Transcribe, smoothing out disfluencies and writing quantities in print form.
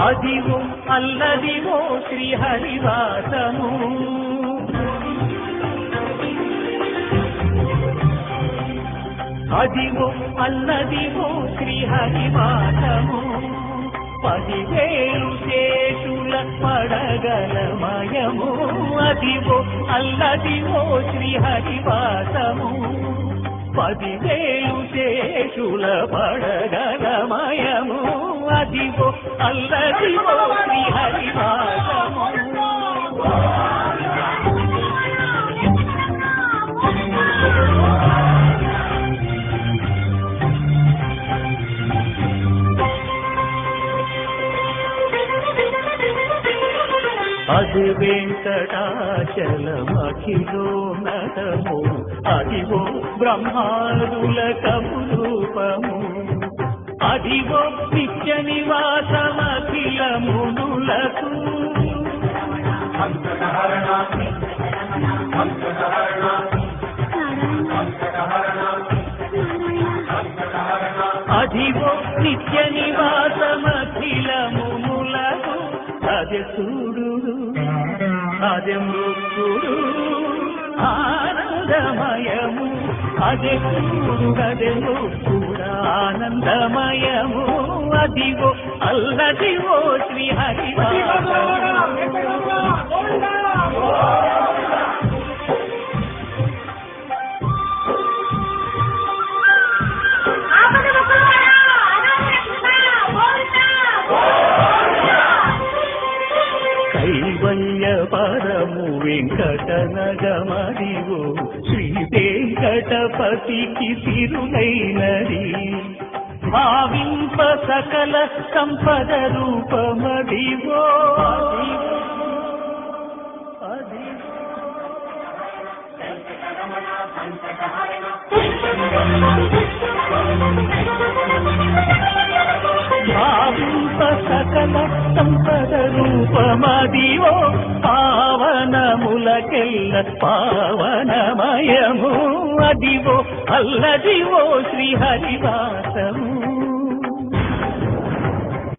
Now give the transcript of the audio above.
అదివో అల్లదివో శ్రీహరివాసము అదివో అల్లదివో శ్రీహరివాసము 10,000 శేషుల పడగలమయము అదివో అల్లదివో శ్రీహరివాసము 10,000 శేషుల పడగలమయము అదివో అల్లదివో శ్రీహరివాసము అది వెంకటాచలమఖిలోన్నతము అదివో బ్రహ్మాదుల కపురూపము అదివో నిత్య నివాసమఖిలమునులకు అదివో నిత్య నివాసమఖిలమునులకు అదే చూడు అదే మృక్కుడు ఆనందమయము అదే చూడు అదే మృక్కుడు ఆనందమయము అదివో అల్లదివో కైవల్య పరము వెంకటనగమదివో శ్రీ వెంకటపతికి తిరునైనది భావింప సకల సంపద రూపమదివో భావింప సకల సంపద రూపమదివో పావనములకెల్ల పావనమయము అదివో అల్లదివో శ్రీహరివాసము